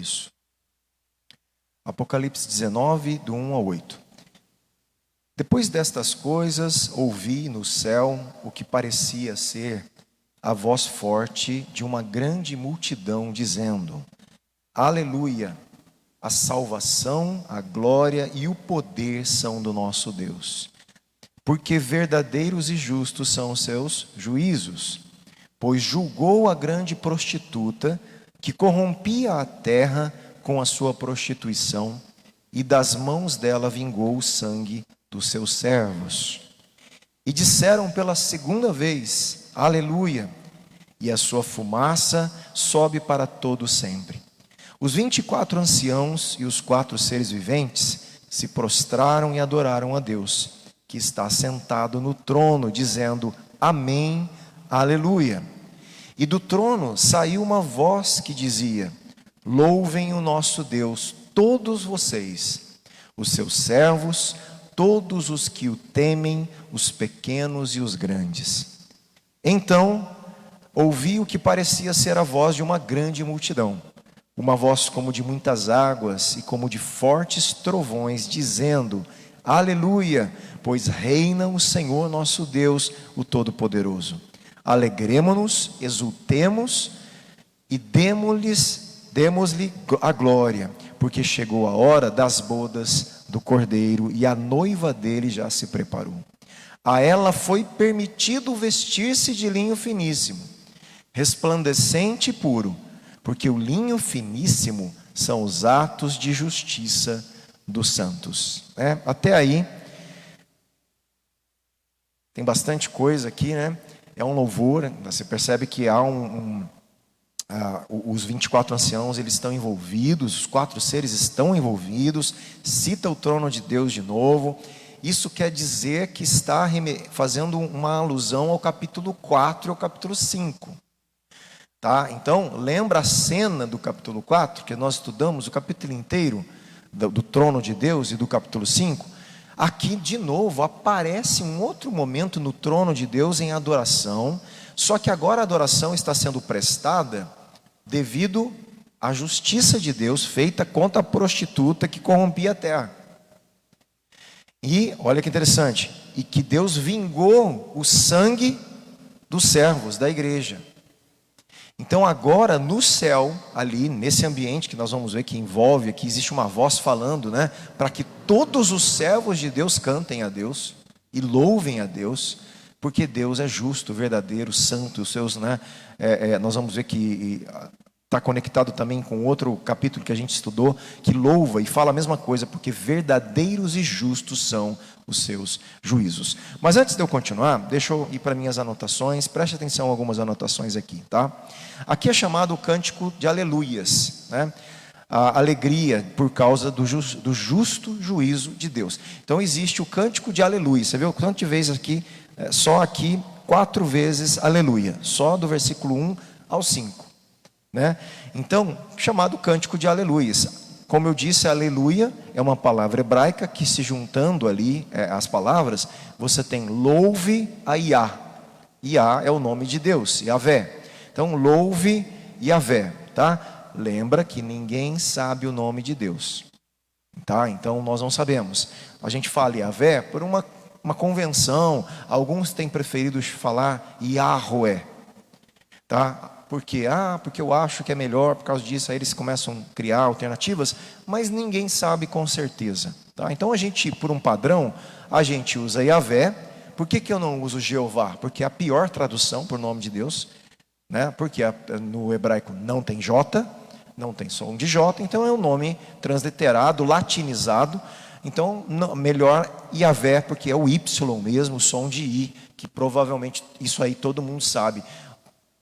isso. Apocalipse 19, do 1 ao 8. Depois destas coisas, ouvi no céu o que parecia ser a voz forte de uma grande multidão, dizendo: Aleluia! A salvação, a glória e o poder são do nosso Deus. Porque verdadeiros e justos são os seus juízos. Pois julgou a grande prostituta, que corrompia a terra com a sua prostituição, e das mãos dela vingou o sangue dos seus servos. E disseram pela segunda vez: Aleluia! E a sua fumaça sobe para todo sempre. Os 24 anciãos e os 4 seres viventes se prostraram e adoraram a Deus, que está sentado no trono, dizendo: Amém, Aleluia. E do trono saiu uma voz que dizia: Louvem o nosso Deus, todos vocês, os seus servos, todos os que o temem, os pequenos e os grandes. Então ouvi o que parecia ser a voz de uma grande multidão, uma voz como de muitas águas e como de fortes trovões, dizendo: Aleluia, pois reina o Senhor nosso Deus, o Todo-Poderoso. Alegremo-nos, exultemos e demos-lhe a glória, porque chegou a hora das bodas do Cordeiro e a noiva dele já se preparou. A ela foi permitido vestir-se de linho finíssimo, resplandecente e puro, porque o linho finíssimo são os atos de justiça dos santos. Até aí tem bastante coisa aqui, né? É um louvor. Você percebe que há os 24 anciãos, eles estão envolvidos, os 4 seres estão envolvidos. Cita o trono de Deus de novo. Isso quer dizer que está fazendo uma alusão ao capítulo 4 e ao capítulo 5. Tá? Então, lembra a cena do capítulo 4, que nós estudamos o capítulo inteiro do trono de Deus, e do capítulo 5? Aqui, de novo, aparece um outro momento no trono de Deus em adoração, só que agora a adoração está sendo prestada devido à justiça de Deus feita contra a prostituta que corrompia a terra. E, olha que interessante, e que Deus vingou o sangue dos servos da igreja. Então agora no céu, ali nesse ambiente que nós vamos ver que envolve, aqui existe uma voz falando, né? Para que todos os servos de Deus cantem a Deus e louvem a Deus, porque Deus é justo, verdadeiro, santo. Os seus, né? Nós vamos ver que está conectado também com outro capítulo que a gente estudou, que louva e fala a mesma coisa, porque verdadeiros e justos são os seus juízos. Mas antes de eu continuar, deixa eu ir para minhas anotações. Preste atenção a algumas anotações aqui, tá? Aqui é chamado o cântico de aleluias, né? A alegria por causa do justo juízo de Deus. Então existe o cântico de aleluia. Você viu quanto de vezes aqui? Só aqui 4 vezes aleluia, só do versículo 1 ao 5, né? Então, chamado cântico de aleluias. Como eu disse, aleluia é uma palavra hebraica que, se juntando ali as palavras, você tem louve a Iá. Iá é o nome de Deus, Yahvé. Então, louve Yahvé, tá? Lembra que ninguém sabe o nome de Deus, tá? Então, nós não sabemos. A gente fala Yahvé por uma convenção. Alguns têm preferido falar Yahweh, tá? Porque eu acho que é melhor, por causa disso, aí eles começam a criar alternativas, mas ninguém sabe com certeza, tá? Então a gente, por um padrão, a gente usa Yahvé. Por que eu não uso Jeová? Porque é a pior tradução por nome de Deus, né? Porque no hebraico não tem J, não tem som de J, então é um nome transliterado, latinizado. Então melhor Yahvé, porque é o Y mesmo, o som de I, que provavelmente isso aí todo mundo sabe.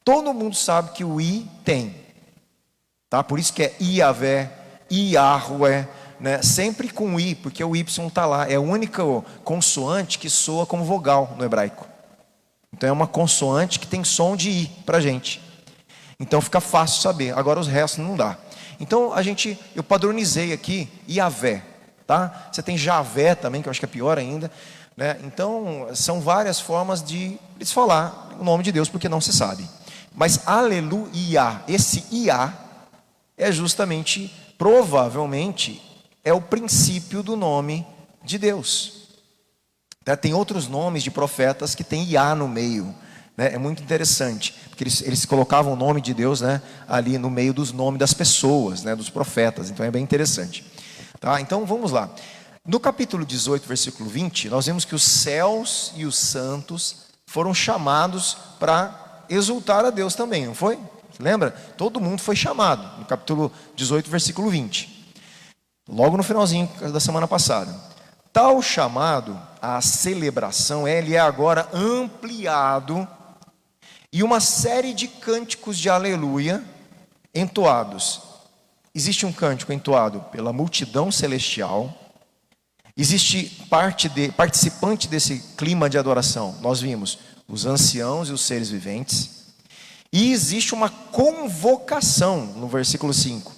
Todo mundo sabe que o I tem, tá? Por isso que é Yahvé, Yahweh, né? Sempre com I, porque o Y está lá. É a única consoante que soa como vogal no hebraico. Então é uma consoante que tem som de I para a gente. Então fica fácil saber. Agora os restos não dá. Então eu padronizei aqui Yahvé, tá? Você tem Javé também, que eu acho que é pior ainda, né? Então são várias formas de falar o nome de Deus, porque não se sabe. Mas aleluia, esse Iá, é justamente, provavelmente, é o princípio do nome de Deus. Tem outros nomes de profetas que tem Yah no meio, né? É muito interessante, porque eles colocavam o nome de Deus, né, ali no meio dos nomes das pessoas, né, dos profetas. Então é bem interessante. Tá? Então vamos lá. No capítulo 18, versículo 20, nós vemos que os céus e os santos foram chamados para exultar a Deus também, não foi? Lembra? Todo mundo foi chamado, no capítulo 18, versículo 20. Logo no finalzinho da semana passada. Tal chamado, a celebração, ele é agora ampliado, e uma série de cânticos de aleluia entoados. Existe um cântico entoado pela multidão celestial. Existe participante desse clima de adoração. Nós vimos os anciãos e os seres viventes. E existe uma convocação no versículo 5.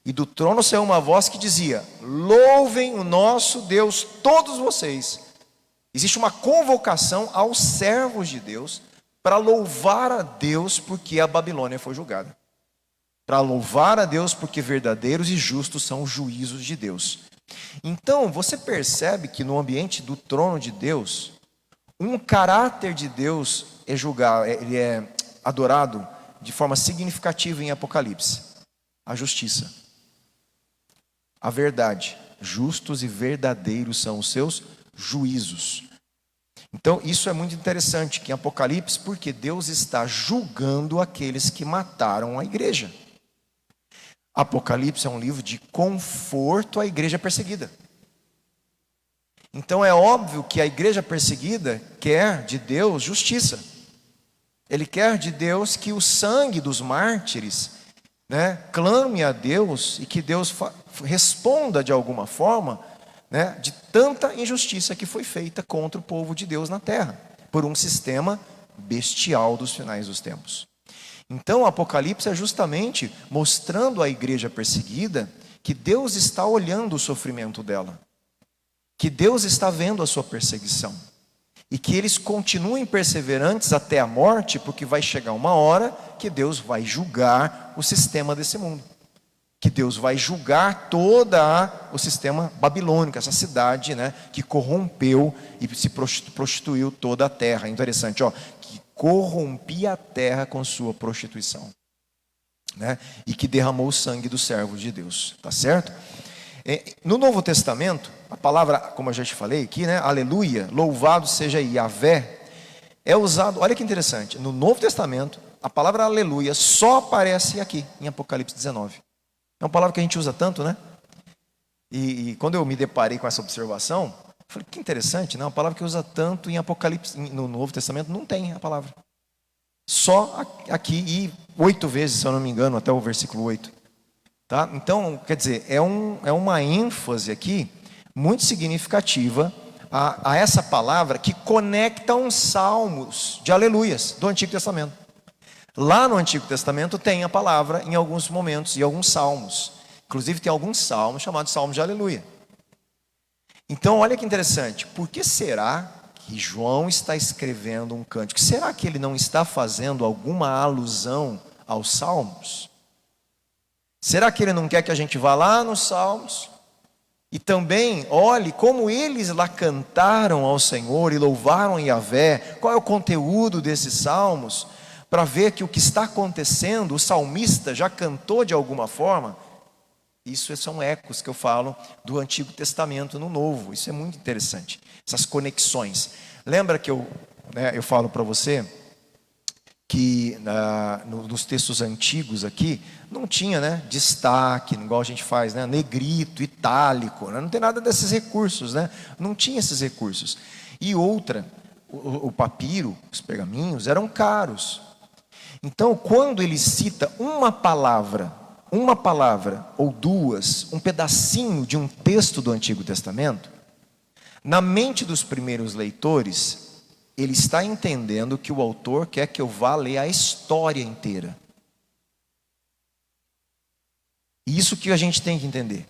E do trono saiu uma voz que dizia: louvem o nosso Deus todos vocês. Existe uma convocação aos servos de Deus para louvar a Deus porque a Babilônia foi julgada. Para louvar a Deus porque verdadeiros e justos são os juízos de Deus. Então, você percebe que no ambiente do trono de Deus, um caráter de Deus é julgado, ele é adorado de forma significativa em Apocalipse: a justiça, a verdade. Justos e verdadeiros são os seus juízos. Então, isso é muito interessante que em Apocalipse, porque Deus está julgando aqueles que mataram a igreja. Apocalipse é um livro de conforto à igreja perseguida. Então é óbvio que a igreja perseguida quer de Deus justiça. Ele quer de Deus que o sangue dos mártires, né, clame a Deus e que Deus responda de alguma forma, né, de tanta injustiça que foi feita contra o povo de Deus na terra, por um sistema bestial dos finais dos tempos. Então o Apocalipse é justamente mostrando à igreja perseguida que Deus está olhando o sofrimento dela, que Deus está vendo a sua perseguição, e que eles continuem perseverantes até a morte, porque vai chegar uma hora que Deus vai julgar o sistema desse mundo, que Deus vai julgar todo o sistema babilônico, essa cidade, né, que corrompeu e se prostituiu toda a terra. Interessante, ó, que corrompia a terra com sua prostituição, né, e que derramou o sangue dos servos de Deus, tá certo? No Novo Testamento, a palavra, como eu já te falei aqui, né, aleluia, louvado seja Yahvé, é usado, olha que interessante, no Novo Testamento, a palavra aleluia só aparece aqui, em Apocalipse 19. É uma palavra que a gente usa tanto, né? E quando eu me deparei com essa observação, eu falei, que interessante, né? Uma palavra que usa tanto em Apocalipse, no Novo Testamento não tem a palavra. Só aqui, e 8 vezes, se eu não me engano, até o versículo 8. Tá? Então, quer dizer, é uma ênfase aqui muito significativa a essa palavra que conecta uns salmos de aleluias do Antigo Testamento. Lá no Antigo Testamento tem a palavra em alguns momentos e alguns salmos. Inclusive tem alguns salmos chamados salmos de aleluia. Então olha que interessante. Por que será que João está escrevendo um cântico? Será que ele não está fazendo alguma alusão aos salmos? Será que ele não quer que a gente vá lá nos salmos e também olhe como eles lá cantaram ao Senhor e louvaram Yahvé? Qual é o conteúdo desses salmos? Para ver que o que está acontecendo, o salmista já cantou de alguma forma. Isso são ecos que eu falo do Antigo Testamento no Novo. Isso é muito interessante, essas conexões. Lembra que eu falo para você que nos textos antigos aqui não tinha, né, destaque, igual a gente faz, né, negrito, itálico, né, não tem nada desses recursos, né, não tinha esses recursos. E outra, o papiro, os pergaminhos eram caros. Então, quando ele cita uma palavra ou duas, um pedacinho de um texto do Antigo Testamento, na mente dos primeiros leitores, ele está entendendo que o autor quer que eu vá ler a história inteira. Isso que a gente tem que entender.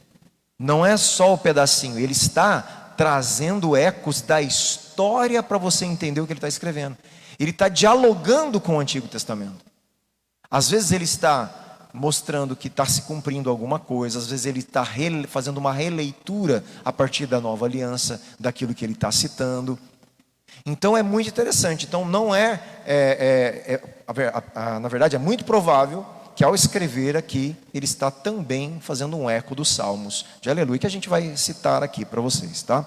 Não é só o pedacinho, ele está trazendo ecos da história para você entender o que ele está escrevendo. Ele está dialogando com o Antigo Testamento. Às vezes ele está mostrando que está se cumprindo alguma coisa, às vezes ele está fazendo uma releitura a partir da nova aliança, daquilo que ele está citando. Então é muito interessante. Então não na verdade é muito provável que ao escrever aqui, ele está também fazendo um eco dos Salmos de Aleluia, que a gente vai citar aqui para vocês, tá?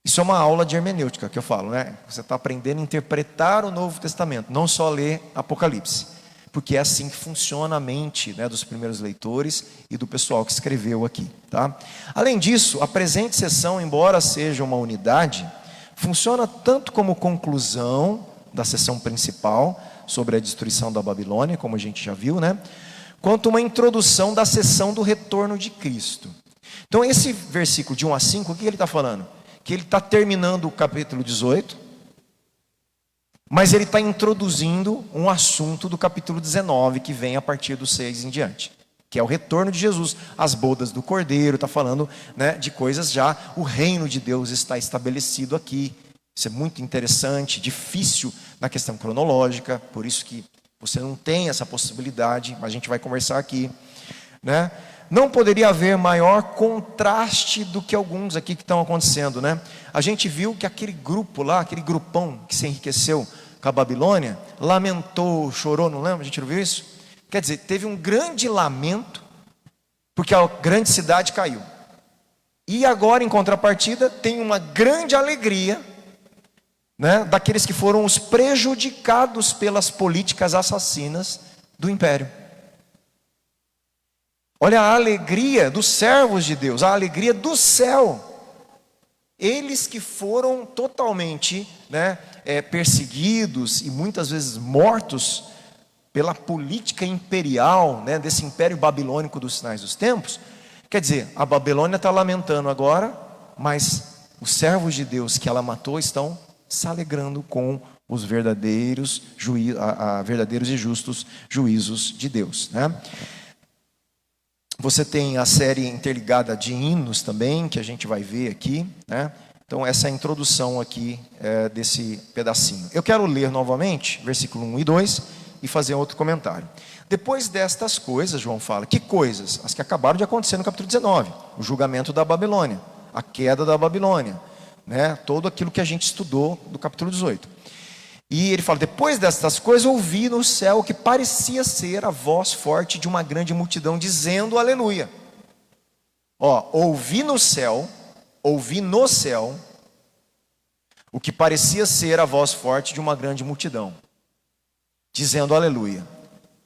Isso é uma aula de hermenêutica que eu falo, né? Você está aprendendo a interpretar o Novo Testamento, não só ler Apocalipse, porque é assim que funciona a mente, né, dos primeiros leitores e do pessoal que escreveu aqui, tá? Além disso, a presente sessão, embora seja uma unidade, funciona tanto como conclusão da sessão principal sobre a destruição da Babilônia, como a gente já viu, né? Quanto uma introdução da sessão do retorno de Cristo. Então esse versículo de 1 a 5, o que ele está falando? Que ele está terminando o capítulo 18, mas ele está introduzindo um assunto do capítulo 19, que vem a partir do 6 em diante, que é o retorno de Jesus, as bodas do Cordeiro, está falando, né, de coisas já, o reino de Deus está estabelecido aqui. Isso é muito interessante, difícil na questão cronológica, por isso que você não tem essa possibilidade, mas a gente vai conversar aqui, né? Não poderia haver maior contraste do que alguns aqui que estão acontecendo, né? A gente viu que aquele grupo lá, aquele grupão que se enriqueceu com a Babilônia, lamentou, chorou, não lembra? A gente não viu isso? Quer dizer, teve um grande lamento, porque a grande cidade caiu. E agora, em contrapartida, tem uma grande alegria, né, daqueles que foram os prejudicados pelas políticas assassinas do império. Olha a alegria dos servos de Deus, a alegria do céu. Eles que foram totalmente, né, perseguidos e muitas vezes mortos pela política imperial, né, desse império babilônico dos sinais dos tempos. Quer dizer, a Babilônia está lamentando agora, mas os servos de Deus que ela matou estão se alegrando com os verdadeiros verdadeiros e justos juízos de Deus, né? Você tem a série interligada de hinos também, que a gente vai ver aqui, né? Então essa é a introdução aqui desse pedacinho. Eu quero ler novamente, versículo 1 e 2, e fazer outro comentário. Depois destas coisas, João fala, que coisas? As que acabaram de acontecer no capítulo 19, o julgamento da Babilônia, a queda da Babilônia, né? Todo aquilo que a gente estudou do capítulo 18. E ele fala, depois destas coisas, ouvi no céu o que parecia ser a voz forte de uma grande multidão, dizendo aleluia. Ouvi no céu, o que parecia ser a voz forte de uma grande multidão, dizendo aleluia.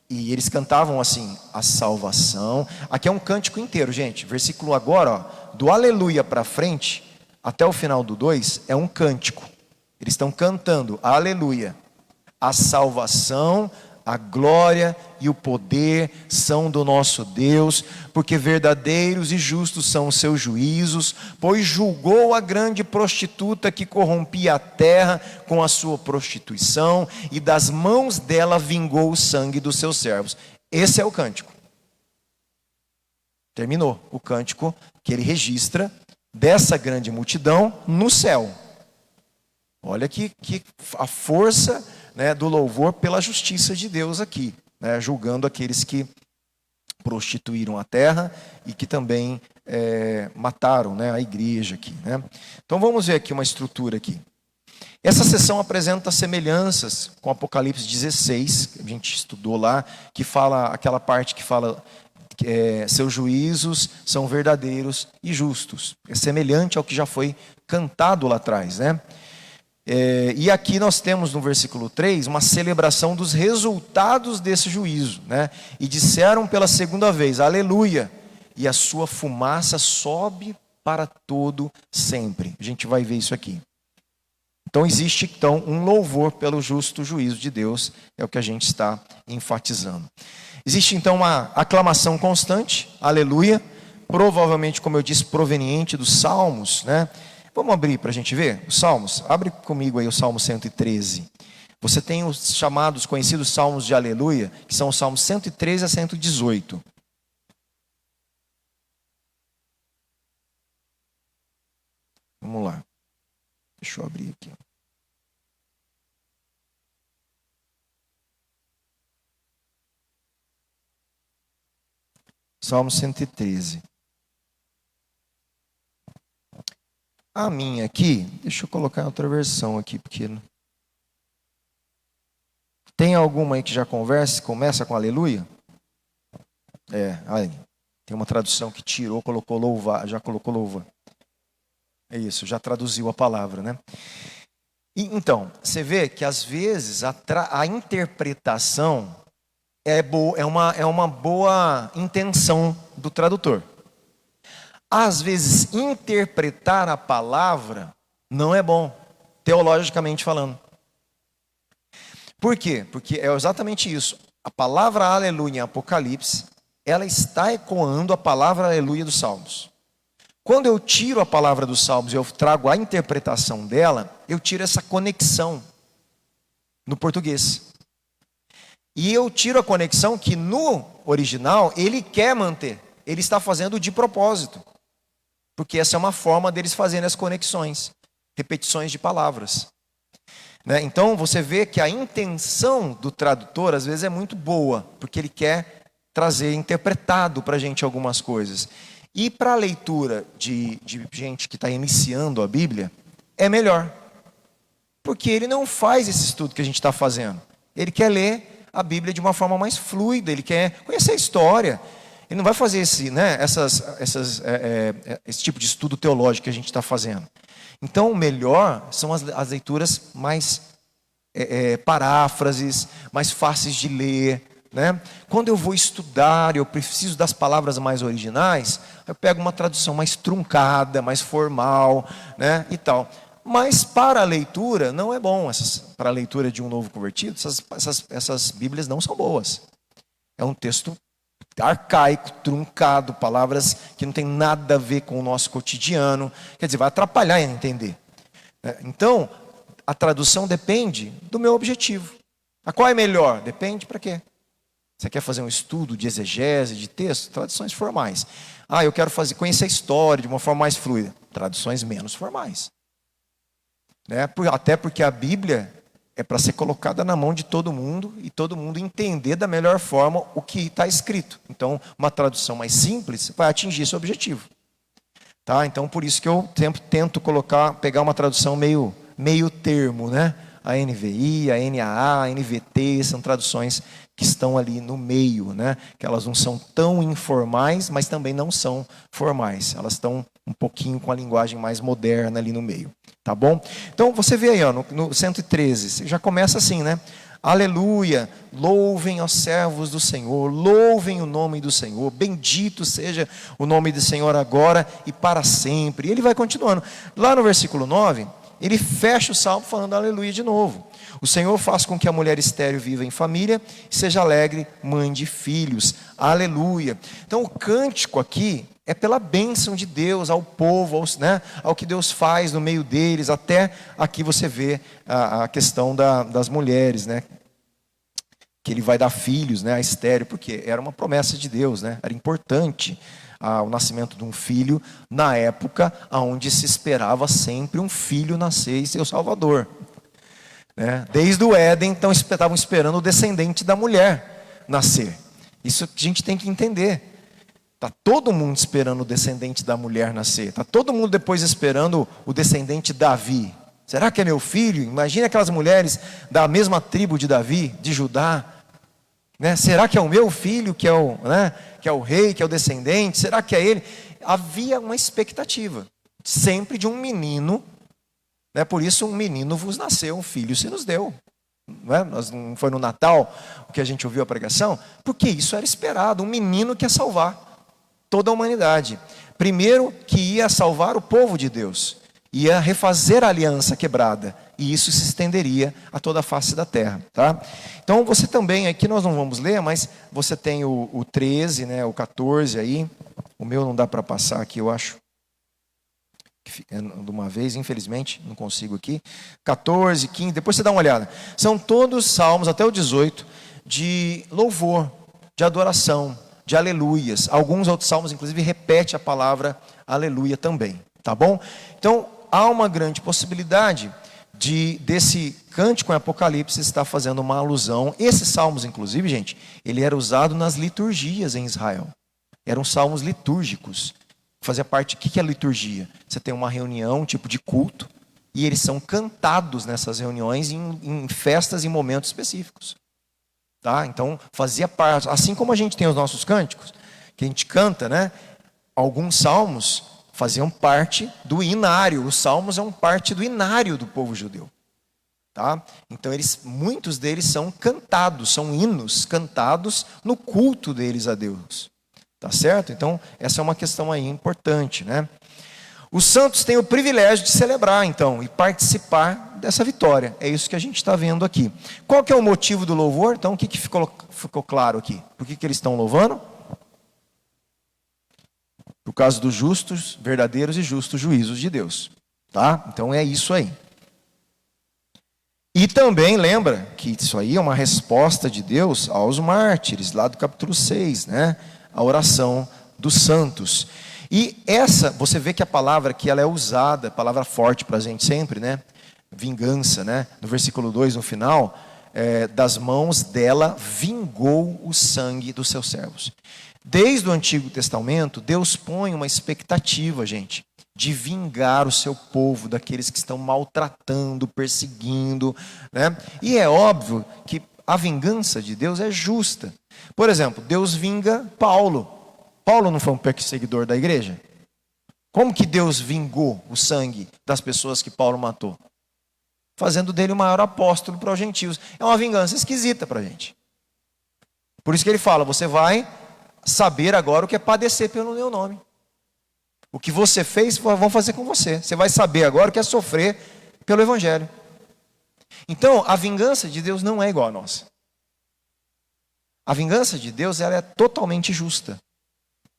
E eles cantavam assim, a salvação. Aqui é um cântico inteiro, gente. Versículo agora, do aleluia para frente, até o final do 2, é um cântico. Eles estão cantando, aleluia, a salvação, a glória e o poder são do nosso Deus, porque verdadeiros e justos são os seus juízos, pois julgou a grande prostituta que corrompia a terra com a sua prostituição, e das mãos dela vingou o sangue dos seus servos. Esse é o cântico. Terminou o cântico que ele registra dessa grande multidão no céu. Olha que a força, né, do louvor pela justiça de Deus aqui, né, julgando aqueles que prostituíram a terra e que também mataram, né, a igreja aqui, né? Então vamos ver aqui uma estrutura aqui. Essa sessão apresenta semelhanças com Apocalipse 16, que a gente estudou lá, que fala aquela parte que fala que seus juízos são verdadeiros e justos. É semelhante ao que já foi cantado lá atrás, né? E aqui nós temos no versículo 3 uma celebração dos resultados desse juízo, né? E disseram pela segunda vez, aleluia, e a sua fumaça sobe para todo sempre. A gente vai ver isso aqui. Então existe um louvor pelo justo juízo de Deus, é o que a gente está enfatizando. Existe então uma aclamação constante, aleluia, provavelmente, como eu disse, proveniente dos Salmos, né? Vamos abrir para a gente ver os Salmos? Abre comigo aí o Salmo 113. Você tem os chamados, conhecidos Salmos de Aleluia, que são os Salmos 113 a 118. Vamos lá. Deixa eu abrir aqui. Salmo 113. A minha aqui, deixa eu colocar em outra versão aqui, porque tem alguma aí que já começa com aleluia? Aí, tem uma tradução que tirou, colocou louvar, já colocou louva. É isso, já traduziu a palavra, né? E, então, você vê que às vezes a interpretação é uma boa intenção do tradutor. Às vezes, interpretar a palavra não é bom, teologicamente falando. Por quê? Porque é exatamente isso. A palavra aleluia em Apocalipse, ela está ecoando a palavra aleluia dos Salmos. Quando eu tiro a palavra dos Salmos e eu trago a interpretação dela, eu tiro essa conexão no português. E eu tiro a conexão que no original ele quer manter. Ele está fazendo de propósito. Porque essa é uma forma deles fazerem as conexões, repetições de palavras. Né? Então você vê que a intenção do tradutor às vezes é muito boa, porque ele quer trazer interpretado para a gente algumas coisas. E para a leitura de gente que está iniciando a Bíblia, é melhor. Porque ele não faz esse estudo que a gente está fazendo. Ele quer ler a Bíblia de uma forma mais fluida, ele quer conhecer a história. Ele não vai fazer esse tipo de estudo teológico que a gente está fazendo. Então, o melhor são as leituras mais paráfrases, mais fáceis de ler. Né? Quando eu vou estudar, eu preciso das palavras mais originais, eu pego uma tradução mais truncada, mais formal, né? E tal. Mas para a leitura não é bom. Para a leitura de um novo convertido, essas Bíblias não são boas. É um texto arcaico, truncado, palavras que não tem nada a ver com o nosso cotidiano. Quer dizer, vai atrapalhar em entender. Então, a tradução depende do meu objetivo. A qual é melhor? Depende para quê? Você quer fazer um estudo de exegese, de texto? Traduções formais. Eu quero conhecer a história de uma forma mais fluida. Traduções menos formais. Né? Até porque a Bíblia é para ser colocada na mão de todo mundo e todo mundo entender da melhor forma o que está escrito. Então, uma tradução mais simples vai atingir esse objetivo. Tá? Então, por isso que eu sempre tento pegar uma tradução meio termo, né? A NVI, a NAA, a NVT, são traduções que estão ali no meio, né? Que elas não são tão informais, mas também não são formais. Elas estão um pouquinho com a linguagem mais moderna ali no meio. Tá bom? Então, você vê aí, ó, no 113, já começa assim, né? Aleluia, louvem os servos do Senhor, louvem o nome do Senhor, bendito seja o nome do Senhor agora e para sempre. E ele vai continuando. Lá no versículo 9, ele fecha o salmo falando aleluia de novo. O Senhor faz com que a mulher estéril viva em família e seja alegre, mãe de filhos. Aleluia. Então o cântico aqui é pela bênção de Deus ao povo, ao que Deus faz no meio deles. Até aqui você vê a questão das mulheres, né? Que ele vai dar filhos, né, a estéril, porque era uma promessa de Deus, né? Era importante o nascimento de um filho na época onde se esperava sempre um filho nascer e ser o Salvador. Né? Desde o Éden, então, estavam esperando o descendente da mulher nascer. Isso que a gente tem que entender. Está todo mundo esperando o descendente da mulher nascer. Está todo mundo depois esperando o descendente Davi. Será que é meu filho? Imagina aquelas mulheres da mesma tribo de Davi, de Judá. Né? Será que é o meu filho que é o rei, que é o descendente? Será que é ele? Havia uma expectativa, sempre de um menino. Né? Por isso, um menino vos nasceu, um filho se nos deu. Não foi no Natal o que a gente ouviu a pregação? Porque isso era esperado, um menino que ia salvar toda a humanidade. Primeiro, que ia salvar o povo de Deus, ia refazer a aliança quebrada, e isso se estenderia a toda a face da terra. Tá? Então você também, aqui nós não vamos ler, mas você tem o 13, né, o 14 aí. O meu não dá para passar aqui, eu acho. De uma vez, infelizmente, não consigo aqui. 14, 15, depois você dá uma olhada. São todos salmos, até o 18, de louvor, de adoração, de aleluias. Alguns outros salmos, inclusive, repete a palavra aleluia também. Tá bom? Então, há uma grande possibilidade desse cântico em Apocalipse estar fazendo uma alusão. Esses salmos, inclusive, gente, ele era usado nas liturgias em Israel. Eram salmos litúrgicos. Fazia parte, o que é liturgia? Você tem uma reunião, um tipo de culto, e eles são cantados nessas reuniões em festas e momentos específicos. Tá? Então, fazia parte, assim como a gente tem os nossos cânticos, que a gente canta, né? Alguns salmos faziam parte do inário. Os salmos são parte do inário do povo judeu. Tá? Então, muitos deles são cantados, são hinos cantados no culto deles a Deus. Tá certo? Então, essa é uma questão aí importante, né? Os santos têm o privilégio de celebrar, então, e participar dessa vitória. É isso que a gente está vendo aqui. Qual que é o motivo do louvor? Então, o que ficou claro aqui? Por que eles estão louvando? Por causa dos justos, verdadeiros e justos juízos de Deus. Tá? Então, é isso aí. E também lembra que isso aí é uma resposta de Deus aos mártires, lá do capítulo 6, né? A oração dos santos. E essa, você vê que a palavra que ela é usada, palavra forte para a gente sempre, né? Vingança, né? No versículo 2, no final, das mãos dela vingou o sangue dos seus servos. Desde o Antigo Testamento, Deus põe uma expectativa, gente, de vingar o seu povo, daqueles que estão maltratando, perseguindo, né? E é óbvio que a vingança de Deus é justa. Por exemplo, Deus vinga Paulo. Paulo não foi um perseguidor da igreja? Como que Deus vingou o sangue das pessoas que Paulo matou? Fazendo dele o maior apóstolo para os gentios. É uma vingança esquisita para a gente. Por isso que ele fala, você vai saber agora o que é padecer pelo meu nome. O que você fez, vão fazer com você. Você vai saber agora o que é sofrer pelo evangelho. Então, a vingança de Deus não é igual a nossa. A vingança de Deus, ela é totalmente justa.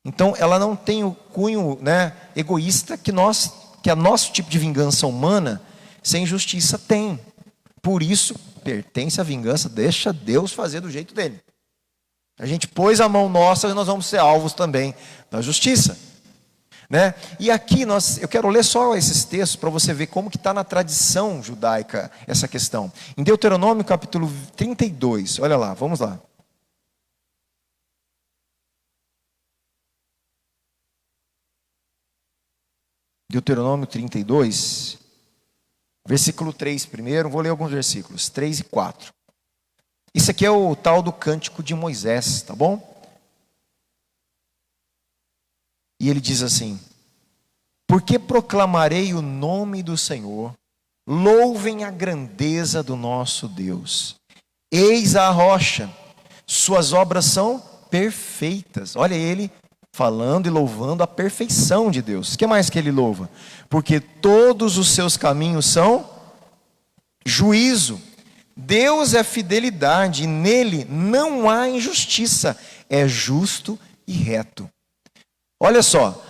Então, ela não tem o cunho, né, egoísta que a nosso tipo de vingança humana, sem justiça, tem. Por isso, pertence à vingança, deixa Deus fazer do jeito dele. A gente pôs a mão nossa e nós vamos ser alvos também da justiça. Né? E aqui eu quero ler só esses textos para você ver como que está na tradição judaica essa questão. Em Deuteronômio capítulo 32, olha lá, vamos lá. Deuteronômio 32, versículo 3 primeiro, vou ler alguns versículos, 3 e 4. Isso aqui é o tal do cântico de Moisés, tá bom? E ele diz assim: porque proclamarei o nome do Senhor, louvem a grandeza do nosso Deus. Eis a rocha, suas obras são perfeitas. Olha ele falando e louvando a perfeição de Deus. O que mais que ele louva? Porque todos os seus caminhos são juízo. Deus é fidelidade e nele não há injustiça. É justo e reto. Olha só,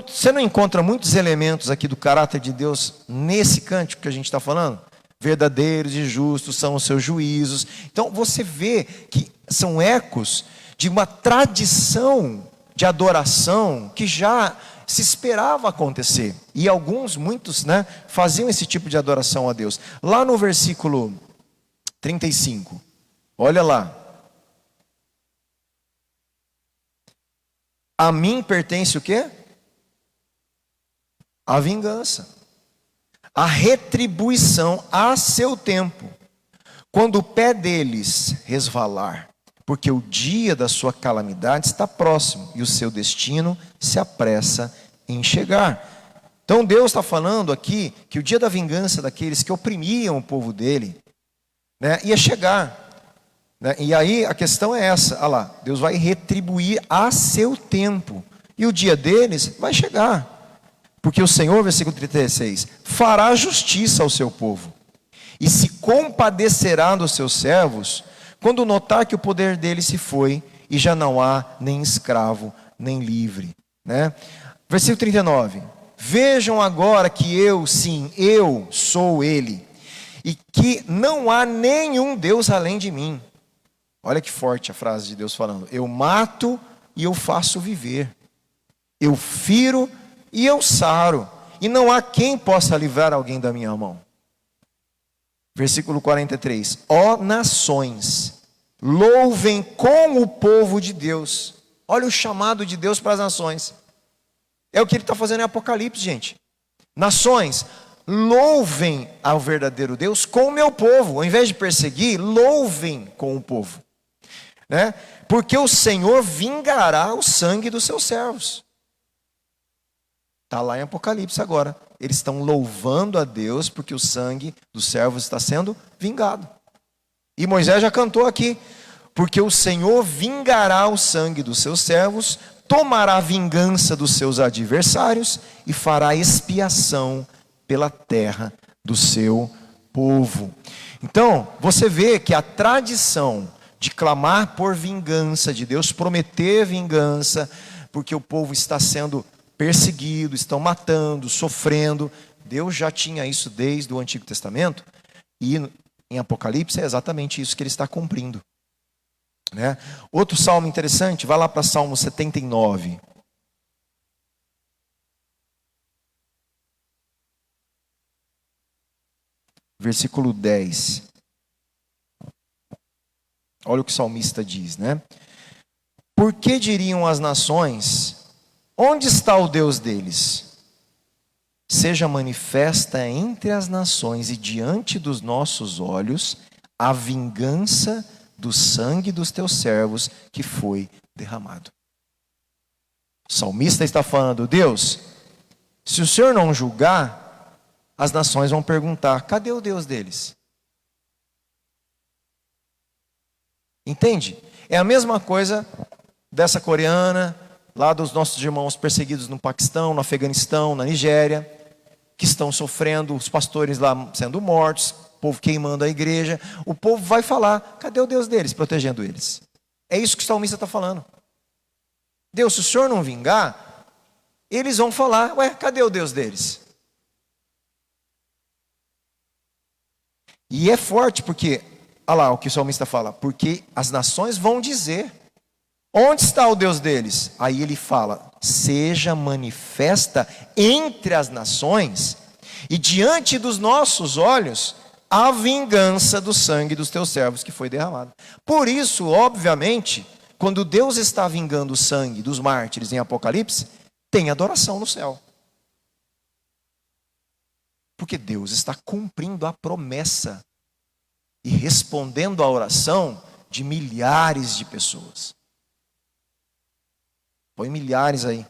você não encontra muitos elementos aqui do caráter de Deus nesse cântico que a gente está falando? Verdadeiros e justos são os seus juízos. Então você vê que são ecos de uma tradição de adoração que já se esperava acontecer. E muitos, né, faziam esse tipo de adoração a Deus. Lá no versículo 35, olha lá. A mim pertence o quê? A vingança, a retribuição a seu tempo, quando o pé deles resvalar, porque o dia da sua calamidade está próximo e o seu destino se apressa em chegar. Então Deus está falando aqui que o dia da vingança daqueles que oprimiam o povo dele, né, ia chegar. E aí a questão é essa, olha lá, Deus vai retribuir a seu tempo, e o dia deles vai chegar, porque o Senhor, versículo 36, fará justiça ao seu povo, e se compadecerá dos seus servos, quando notar que o poder deles se foi, e já não há nem escravo, nem livre. Né? Versículo 39, vejam agora que eu, sim, eu sou ele, e que não há nenhum Deus além de mim. Olha que forte a frase de Deus falando. Eu mato e eu faço viver. Eu firo e eu saro. E não há quem possa livrar alguém da minha mão. Versículo 43. Ó nações, louvem com o povo de Deus. Olha o chamado de Deus para as nações. É o que ele está fazendo em Apocalipse, gente. Nações, louvem ao verdadeiro Deus com o meu povo. Ao invés de perseguir, louvem com o povo, né? Porque o Senhor vingará o sangue dos seus servos. Está lá em Apocalipse agora. Eles estão louvando a Deus porque o sangue dos servos está sendo vingado. E Moisés já cantou aqui: porque o Senhor vingará o sangue dos seus servos, tomará vingança dos seus adversários e fará expiação pela terra do seu povo. Então, você vê que a tradição de clamar por vingança, de Deus prometer vingança, porque o povo está sendo perseguido, estão matando, sofrendo. Deus já tinha isso desde o Antigo Testamento, e em Apocalipse é exatamente isso que ele está cumprindo, né? Outro salmo interessante, vai lá para Salmo 79. Versículo 10. Olha o que o salmista diz, né? Por que diriam as nações: onde está o Deus deles? Seja manifesta entre as nações e diante dos nossos olhos a vingança do sangue dos teus servos que foi derramado. O salmista está falando: Deus, se o Senhor não julgar, as nações vão perguntar: cadê o Deus deles? Entende? É a mesma coisa dessa coreana, lá dos nossos irmãos perseguidos no Paquistão, no Afeganistão, na Nigéria, que estão sofrendo, os pastores lá sendo mortos, o povo queimando a igreja. O povo vai falar: cadê o Deus deles, protegendo eles? É isso que o salmista está falando. Deus, se o Senhor não vingar, eles vão falar: ué, cadê o Deus deles? E é forte porque, olha lá o que o salmista fala: porque as nações vão dizer: onde está o Deus deles? Aí ele fala: seja manifesta entre as nações e diante dos nossos olhos a vingança do sangue dos teus servos que foi derramado. Por isso, obviamente, quando Deus está vingando o sangue dos mártires em Apocalipse, tem adoração no céu. Porque Deus está cumprindo a promessa e respondendo à oração de milhares de pessoas. Põe milhares aí.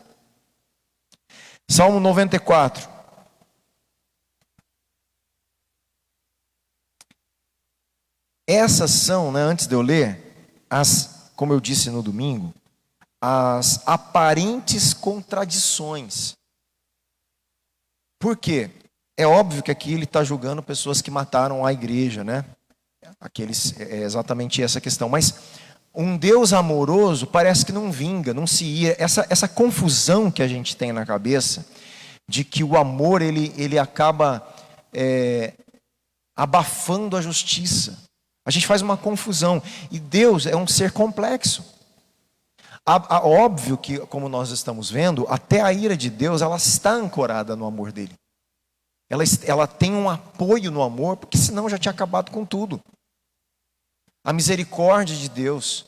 Salmo 94. Essas são, né, antes de eu ler, como eu disse no domingo, as aparentes contradições. Por quê? É óbvio que aqui ele está julgando pessoas que mataram a igreja, né? É exatamente essa questão. Mas um Deus amoroso parece que não vinga, não se ira. Essa confusão que a gente tem na cabeça, de que o amor ele acaba abafando a justiça. A gente faz uma confusão. E Deus é um ser complexo. Óbvio que, como nós estamos vendo, até a ira de Deus ela está ancorada no amor dele. Ela tem um apoio no amor, porque senão já tinha acabado com tudo. A misericórdia de Deus,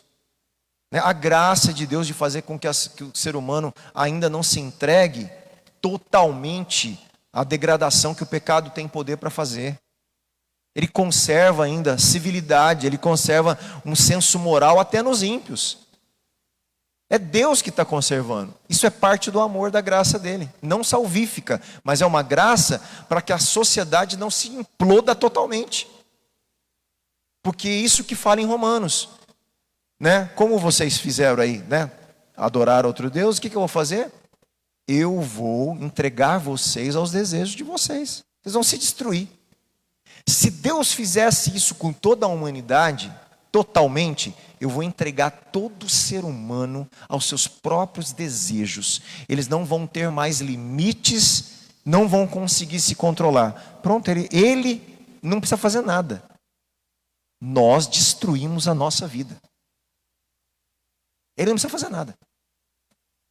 né? A graça de Deus de fazer com que o ser humano ainda não se entregue totalmente à degradação que o pecado tem poder para fazer. Ele conserva ainda civilidade, ele conserva um senso moral até nos ímpios. É Deus que está conservando. Isso é parte do amor, da graça dele. Não salvífica, mas é uma graça para que a sociedade não se imploda totalmente. Porque isso que fala em Romanos, né? Como vocês fizeram aí, né? Adorar outro Deus, o que eu vou fazer? Eu vou entregar vocês aos desejos de vocês. Vocês vão se destruir. Se Deus fizesse isso com toda a humanidade, totalmente, eu vou entregar todo ser humano aos seus próprios desejos. Eles não vão ter mais limites, não vão conseguir se controlar. Pronto, ele não precisa fazer nada. Nós destruímos a nossa vida. Ele não precisa fazer nada.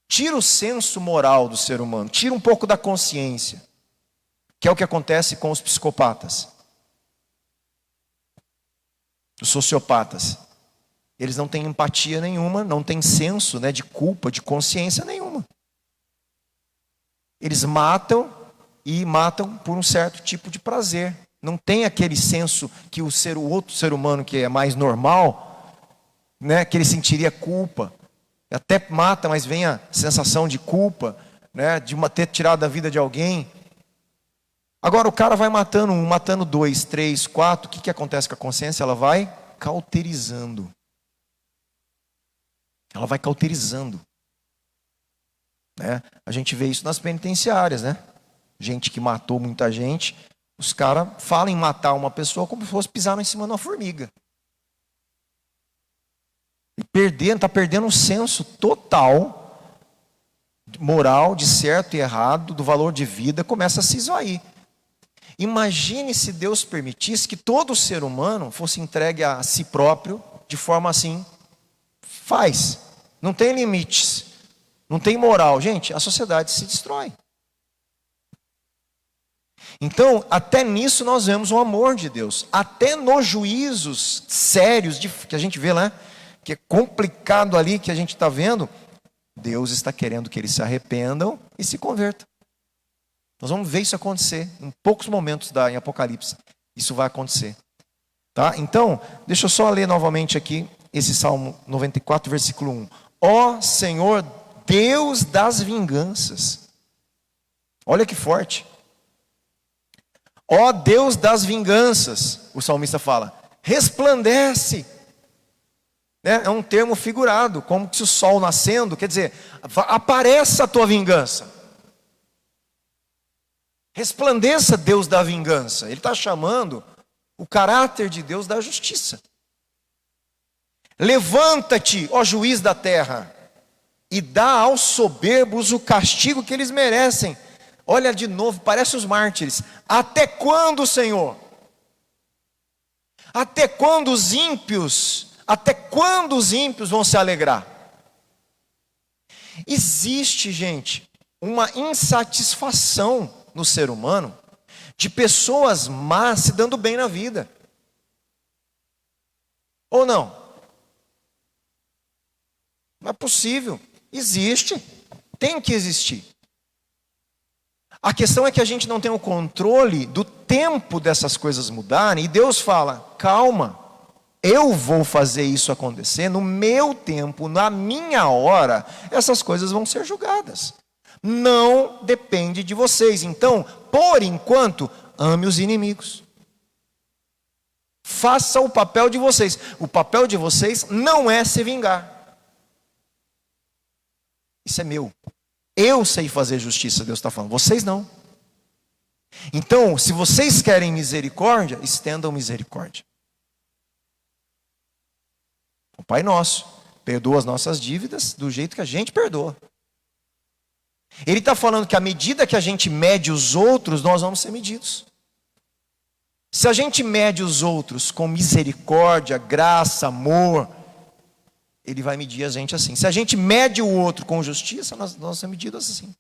Tira o senso moral do ser humano, tira um pouco da consciência, que é o que acontece com os psicopatas, os sociopatas. Eles não têm empatia nenhuma, não têm senso, né, de culpa, de consciência nenhuma. Eles matam e matam por um certo tipo de prazer. Não tem aquele senso que o outro ser humano que é mais normal, né, que ele sentiria culpa. Até mata, mas vem a sensação de culpa, né, de ter tirado a vida de alguém. Agora o cara vai matando um, matando dois, três, quatro. O que acontece com a consciência? Ela vai cauterizando. Ela vai cauterizando. Né? A gente vê isso nas penitenciárias, né? Gente que matou muita gente, os caras falam em matar uma pessoa como se fosse pisar em cima de uma formiga. E está perdendo um senso total, moral, de certo e errado, do valor de vida, começa a se esvair. Imagine se Deus permitisse que todo ser humano fosse entregue a si próprio, de forma assim, faz. Não tem limites, não tem moral. Gente, a sociedade se destrói. Então, até nisso nós vemos o amor de Deus. Até nos juízos sérios que a gente vê lá, que é complicado ali, que a gente está vendo, Deus está querendo que eles se arrependam e se convertam. Nós vamos ver isso acontecer em poucos momentos em Apocalipse. Isso vai acontecer. Tá? Então, deixa eu só ler novamente aqui esse Salmo 94, versículo 1. Ó Senhor, Deus das vinganças. Olha que forte. Ó Deus das vinganças, o salmista fala, resplandece. É um termo figurado, como se o sol nascendo, quer dizer, apareça a tua vingança. Resplandeça, Deus da vingança. Ele está chamando o caráter de Deus da justiça. Levanta-te, ó juiz da terra, e dá aos soberbos o castigo que eles merecem. Olha de novo, parece os mártires. Até quando, Senhor? Até quando os ímpios vão se alegrar? Existe, gente, uma insatisfação no ser humano de pessoas más se dando bem na vida. Ou não? Não é possível. Existe. Tem que existir. A questão é que a gente não tem o controle do tempo dessas coisas mudarem. E Deus fala, calma. Eu vou fazer isso acontecer no meu tempo, na minha hora. Essas coisas vão ser julgadas. Não depende de vocês. Então, por enquanto, ame os inimigos. Faça o papel de vocês. O papel de vocês não é se vingar. Isso é meu. Eu sei fazer justiça, Deus está falando. Vocês não. Então, se vocês querem misericórdia, estendam misericórdia. O Pai Nosso perdoa as nossas dívidas do jeito que a gente perdoa. Ele está falando que à medida que a gente mede os outros, nós vamos ser medidos. Se a gente mede os outros com misericórdia, graça, amor, Ele vai medir a gente assim. Se a gente mede o outro com justiça, nós vamos ser medidos assim.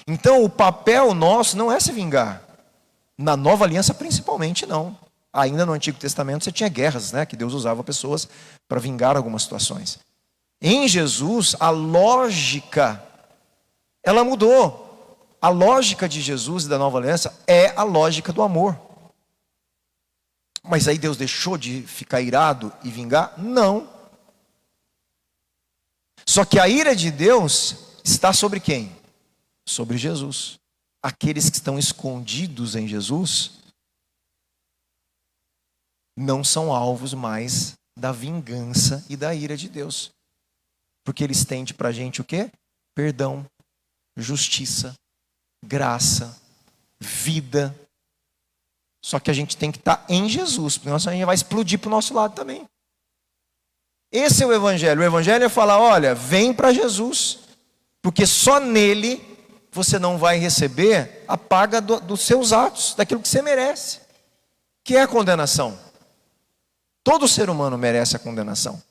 Então o papel nosso não é se vingar. Na nova aliança principalmente não. Ainda no Antigo Testamento você tinha guerras, né, que Deus usava pessoas para vingar algumas situações. Em Jesus, a lógica, ela mudou. A lógica de Jesus e da nova aliança é a lógica do amor. Mas aí Deus deixou de ficar irado e vingar? Não. Só que a ira de Deus está sobre quem? Sobre Jesus. Aqueles que estão escondidos em Jesus não são alvos mais da vingança e da ira de Deus. Porque Ele estende para a gente o quê? Perdão, justiça, graça, vida. Só que a gente tem que estar em Jesus, porque senão a gente vai explodir para o nosso lado também. Esse é o Evangelho. O Evangelho é falar, olha, vem para Jesus. Porque só nele você não vai receber a paga dos seus atos, daquilo que você merece. Que é a condenação. Todo ser humano merece a condenação.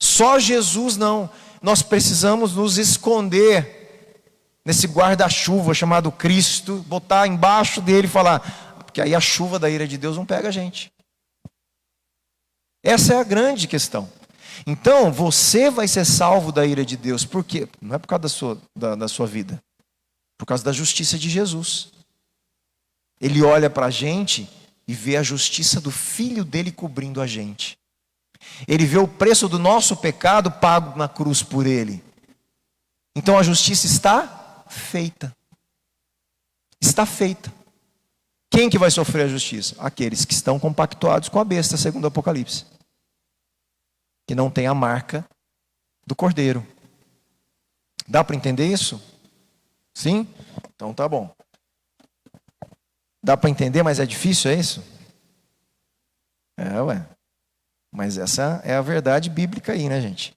Só Jesus não. Nós precisamos nos esconder nesse guarda-chuva chamado Cristo, botar embaixo dele e falar, porque aí a chuva da ira de Deus não pega a gente. Essa é a grande questão. Então, você vai ser salvo da ira de Deus. Por quê? Não é por causa da sua vida. Por causa da justiça de Jesus. Ele olha para a gente e vê a justiça do Filho dele cobrindo a gente. Ele vê o preço do nosso pecado pago na cruz por ele. Então a justiça está feita. Está feita. Quem que vai sofrer a justiça? Aqueles que estão compactuados com a besta, segundo o Apocalipse. Que não tem a marca do Cordeiro. Dá para entender isso? Sim? Então tá bom. Dá para entender, mas é difícil, é isso? Ué. Mas essa é a verdade bíblica aí, né, gente?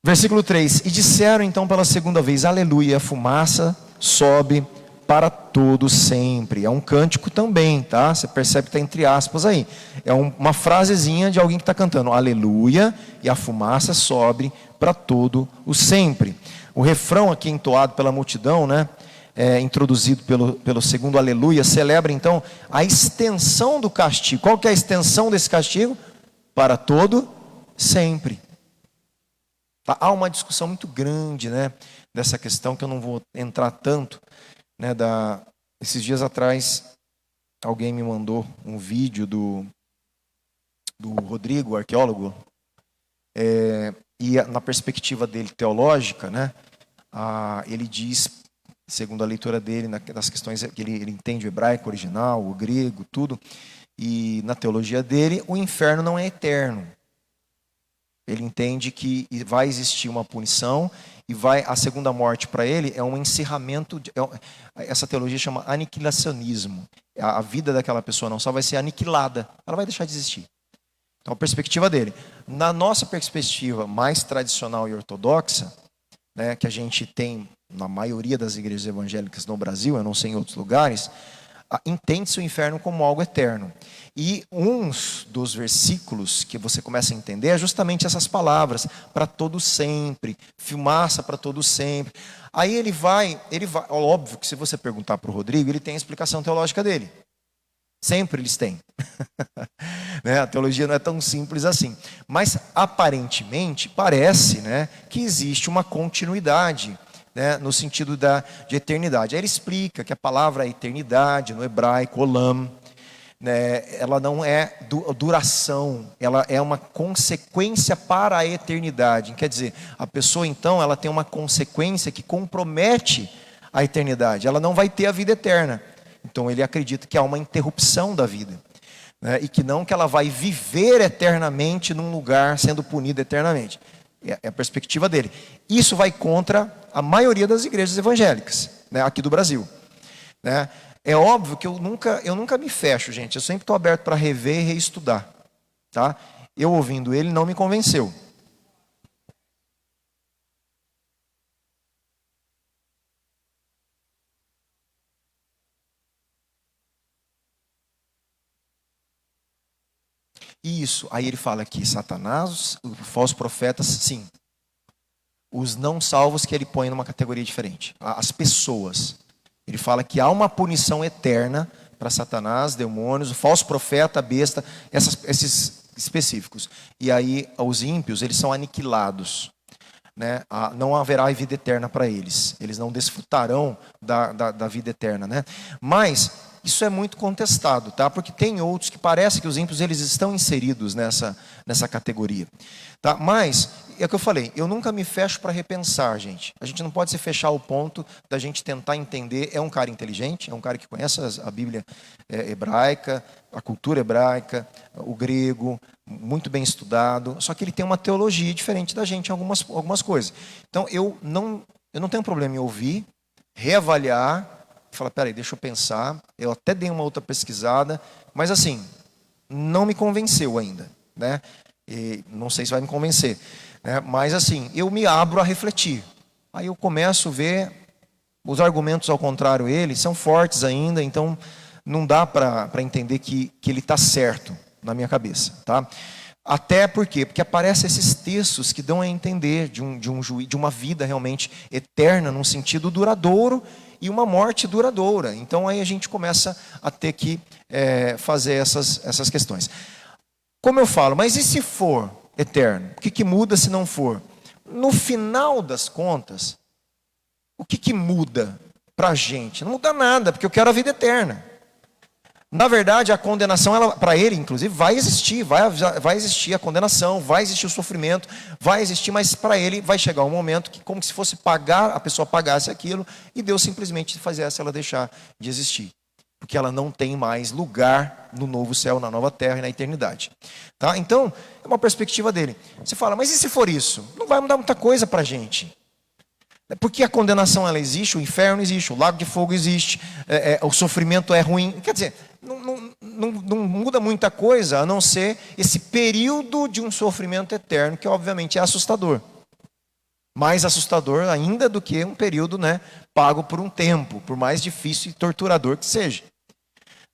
Versículo 3. E disseram então pela segunda vez, aleluia, a fumaça sobe para todo sempre. É um cântico também, tá? Você percebe que está entre aspas aí. É uma frasezinha de alguém que está cantando, aleluia, e a fumaça sobe para todo o sempre. O refrão aqui entoado pela multidão, né? Introduzido pelo segundo aleluia, celebra então a extensão do castigo. Qual que é a extensão desse castigo? Para todo sempre. Tá? Há uma discussão muito grande, né, dessa questão, que eu não vou entrar tanto, né, esses dias atrás alguém me mandou um vídeo do Rodrigo, o arqueólogo, e na perspectiva dele teológica, né, ele diz, segundo a leitura dele, nas questões que ele entende o hebraico original, o grego, tudo, e na teologia dele, o inferno não é eterno. Ele entende que vai existir uma punição e a segunda morte para ele é um encerramento. Essa teologia chama aniquilacionismo. A vida daquela pessoa não só vai ser aniquilada, ela vai deixar de existir. Então, a perspectiva dele. Na nossa perspectiva mais tradicional e ortodoxa, né, que a gente tem na maioria das igrejas evangélicas no Brasil, eu não sei em outros lugares, entende-se o inferno como algo eterno. E uns dos versículos que você começa a entender é justamente essas palavras, para todo sempre, fumaça para todo sempre. Aí ele vai, óbvio que se você perguntar para o Rodrigo, ele tem a explicação teológica dele. Sempre eles têm. Né? A teologia não é tão simples assim. Mas aparentemente parece, né, que existe uma continuidade, né, no sentido de eternidade. Aí ele explica que a palavra eternidade, no hebraico, olam, né, ela não é duração, ela é uma consequência para a eternidade. Quer dizer, a pessoa então ela tem uma consequência que compromete a eternidade. Ela não vai ter a vida eterna. Então ele acredita que há uma interrupção da vida, né, e que não que ela vai viver eternamente num lugar sendo punida eternamente. É a perspectiva dele. Isso vai contra a maioria das igrejas evangélicas, né, aqui do Brasil, né? É óbvio que eu nunca me fecho, gente. Eu sempre estou aberto para rever e reestudar, tá? Eu ouvindo ele não me convenceu. Isso. Aí ele fala que Satanás, os falsos profetas, sim. Os não salvos que ele põe numa categoria diferente. As pessoas. Ele fala que há uma punição eterna para Satanás, demônios, o falso profeta, a besta, esses específicos. E aí os ímpios, eles são aniquilados, né? Não haverá vida eterna para eles. Eles não desfrutarão da vida eterna, né? Mas isso é muito contestado, tá? Porque tem outros que parece que os ímpios eles estão inseridos nessa categoria, tá? Mas é o que eu falei, eu nunca me fecho para repensar, gente. A gente não pode se fechar ao ponto da gente tentar entender. É um cara inteligente, é um cara que conhece a Bíblia hebraica, a cultura hebraica, o grego, muito bem estudado, só que ele tem uma teologia diferente da gente em algumas coisas. Então eu não tenho problema em ouvir, reavaliar, falar, peraí, deixa eu pensar. Eu até dei uma outra pesquisada, mas assim, não me convenceu ainda, né? E não sei se vai me convencer, né? Mas assim, eu me abro a refletir. Aí eu começo a ver os argumentos ao contrário, eles são fortes ainda, então não dá para entender que ele está certo na minha cabeça, tá? Até porque aparecem esses textos que dão a entender de uma vida realmente eterna, num sentido duradouro, e uma morte duradoura. Então aí a gente começa a ter que fazer essas questões. Como eu falo, mas e se for eterno? O que muda se não for? No final das contas, o que muda para a gente? Não muda nada, porque eu quero a vida eterna. Na verdade, a condenação, para ele, inclusive, vai existir. Vai existir a condenação, vai existir o sofrimento, vai existir, mas para ele vai chegar um momento que, como se fosse pagar, a pessoa pagasse aquilo, e Deus simplesmente fizesse ela deixar de existir. Porque ela não tem mais lugar no novo céu, na nova terra e na eternidade. Tá? Então, é uma perspectiva dele. Você fala, mas e se for isso? Não vai mudar muita coisa para a gente. Porque a condenação ela existe, o inferno existe, o lago de fogo existe, o sofrimento é ruim. Quer dizer, não muda muita coisa, a não ser esse período de um sofrimento eterno, que obviamente é assustador. Mais assustador ainda do que um período, né, pago por um tempo, por mais difícil e torturador que seja.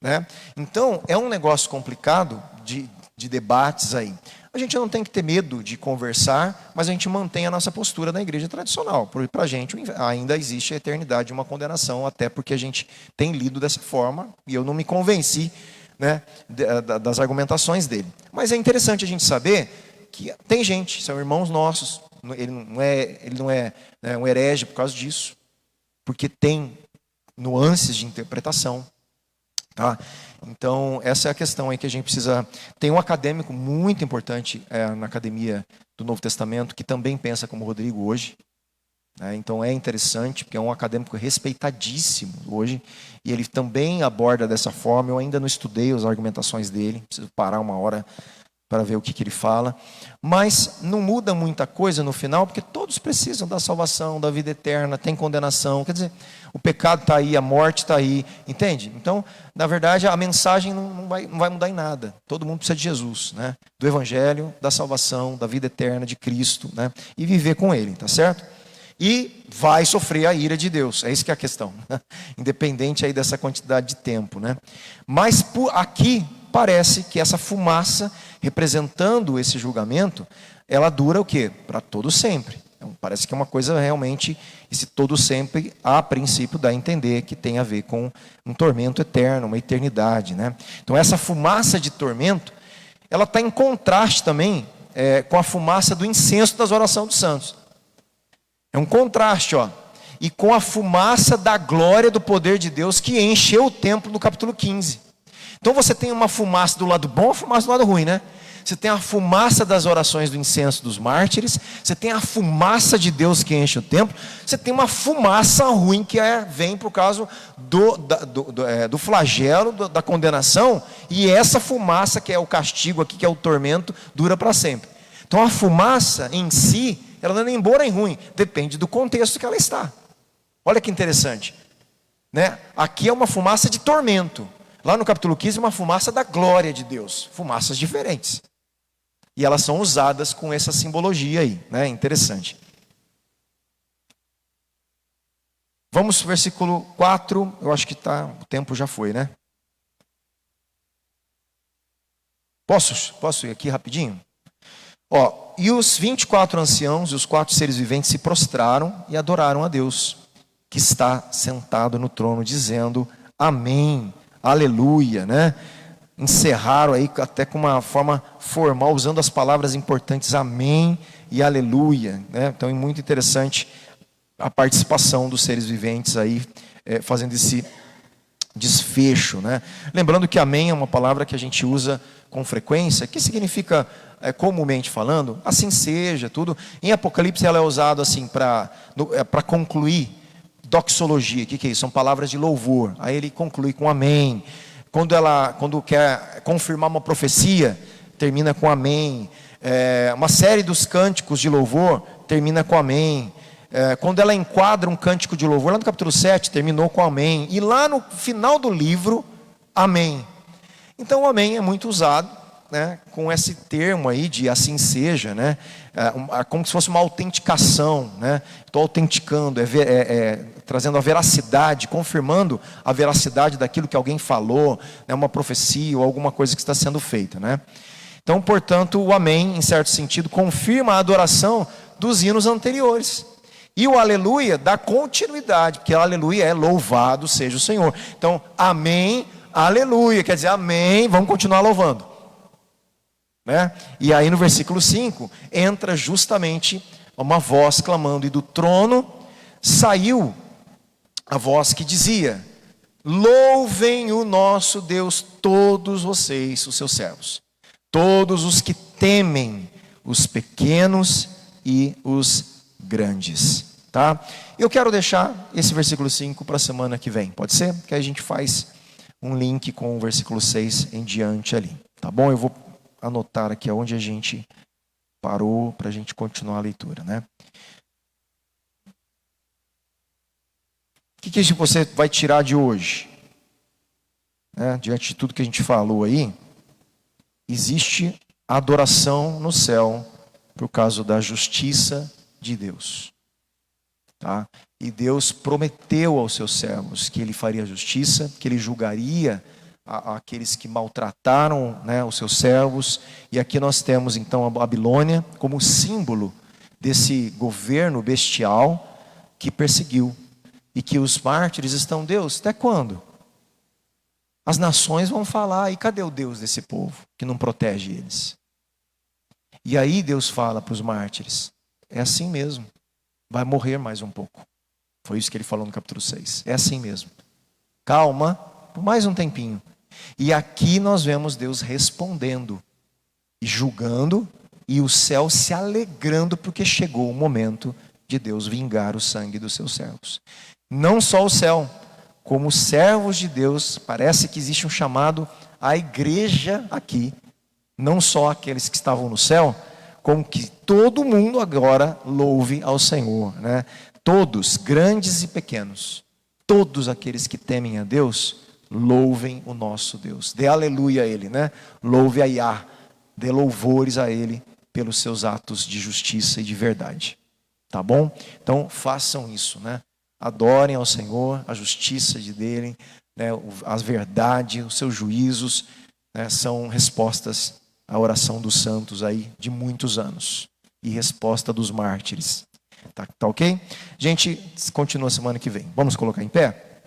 Né? Então, é um negócio complicado de debates aí. A gente não tem que ter medo de conversar, mas a gente mantém a nossa postura na igreja tradicional. Para a gente ainda existe a eternidade de uma condenação, até porque a gente tem lido dessa forma, e eu não me convenci, né, das argumentações dele. Mas é interessante a gente saber que tem gente, são irmãos nossos, ele não é um herege por causa disso, porque tem nuances de interpretação. Tá? Então, essa é a questão aí que a gente precisa... Tem um acadêmico muito importante na Academia do Novo Testamento, que também pensa como Rodrigo hoje. Né? Então, é interessante, porque é um acadêmico respeitadíssimo hoje, e ele também aborda dessa forma. Eu ainda não estudei as argumentações dele, preciso parar uma hora para ver o que ele fala. Mas não muda muita coisa no final, porque todos precisam da salvação, da vida eterna, tem condenação. Quer dizer, o pecado está aí, a morte está aí, entende? Então, na verdade, a mensagem não vai mudar em nada. Todo mundo precisa de Jesus, né? Do Evangelho, da salvação, da vida eterna de Cristo, né? E viver com Ele, tá certo? E vai sofrer a ira de Deus, é isso que é a questão, né? Independente aí dessa quantidade de tempo, né? Mas aqui parece que essa fumaça, representando esse julgamento, ela dura o quê? Para todo sempre. Então, parece que é uma coisa realmente, esse todo sempre, a princípio, dá a entender que tem a ver com um tormento eterno, uma eternidade, né? Então, essa fumaça de tormento, ela está em contraste também com a fumaça do incenso das orações dos santos. É um contraste, ó. E com a fumaça da glória do poder de Deus que encheu o templo no capítulo 15. Então, você tem uma fumaça do lado bom e uma fumaça do lado ruim, né? Você tem a fumaça das orações do incenso dos mártires, você tem a fumaça de Deus que enche o templo, você tem uma fumaça ruim que vem por causa do flagelo, da condenação, e essa fumaça que é o castigo aqui, que é o tormento, dura para sempre. Então a fumaça em si, ela não é nem boa nem ruim, depende do contexto que ela está. Olha que interessante, né? Aqui é uma fumaça de tormento, lá no capítulo 15 é uma fumaça da glória de Deus, fumaças diferentes. E elas são usadas com essa simbologia aí, né? Interessante. Vamos para o versículo 4, eu acho que o tempo já foi, né? Posso ir aqui rapidinho? Ó, e os 24 anciãos e os 4 seres viventes se prostraram e adoraram a Deus, que está sentado no trono, dizendo, amém, aleluia, né? Encerraram aí até com uma forma formal, usando as palavras importantes amém e aleluia, né? Então é muito interessante a participação dos seres viventes aí, fazendo esse desfecho, né? Lembrando que amém é uma palavra que a gente usa com frequência, que significa, comumente falando, assim seja, tudo. Em Apocalipse ela é usada assim para concluir doxologia. O que é isso? São palavras de louvor. Aí ele conclui com amém. Quando quer confirmar uma profecia, termina com amém. Uma série dos cânticos de louvor termina com amém. Quando ela enquadra um cântico de louvor, lá no capítulo 7, terminou com amém. E lá no final do livro, amém. Então o amém é muito usado, né, com esse termo aí de assim seja, né, como se fosse uma autenticação, né? Estou autenticando, trazendo a veracidade, confirmando a veracidade daquilo que alguém falou, né, uma profecia ou alguma coisa que está sendo feita, né? Então, portanto, o amém, em certo sentido, confirma a adoração dos hinos anteriores. E o aleluia dá continuidade, porque o aleluia é louvado seja o Senhor. Então, amém, aleluia, quer dizer, amém, vamos continuar louvando. Né? E aí no versículo 5, entra justamente uma voz clamando, e do trono saiu a voz que dizia: louvem o nosso Deus todos vocês, os seus servos, todos os que temem, os pequenos e os grandes. Tá? Eu quero deixar esse versículo 5 para a semana que vem, pode ser? Que a gente faz um link com o versículo 6 em diante ali. Tá bom? Eu vou anotar aqui onde a gente parou para a gente continuar a leitura, né? O que você vai tirar de hoje? Diante de tudo que a gente falou aí, existe adoração no céu por causa da justiça de Deus. Tá? E Deus prometeu aos seus servos que Ele faria justiça, que Ele julgaria aqueles que maltrataram, né, os seus servos. E aqui nós temos então a Babilônia como símbolo desse governo bestial que perseguiu. E que os mártires estão, Deus, até quando? As nações vão falar, e cadê o Deus desse povo que não protege eles? E aí Deus fala para os mártires, é assim mesmo, vai morrer mais um pouco. Foi isso que ele falou no capítulo 6, é assim mesmo. Calma, por mais um tempinho. E aqui nós vemos Deus respondendo, e julgando, e o céu se alegrando, porque chegou o momento de Deus vingar o sangue dos seus servos. Não só o céu, como servos de Deus, parece que existe um chamado à igreja aqui, não só aqueles que estavam no céu, como que todo mundo agora louve ao Senhor, né? Todos, grandes e pequenos, todos aqueles que temem a Deus, louvem o nosso Deus, dê aleluia a Ele, né? Louve a Yah, dê louvores a Ele pelos seus atos de justiça e de verdade, tá bom? Então façam isso, né? Adorem ao Senhor, a justiça dele, né, a verdade, os seus juízos, né, são respostas à oração dos santos aí de muitos anos. E resposta dos mártires. Tá ok? Gente, continua semana que vem. Vamos colocar em pé?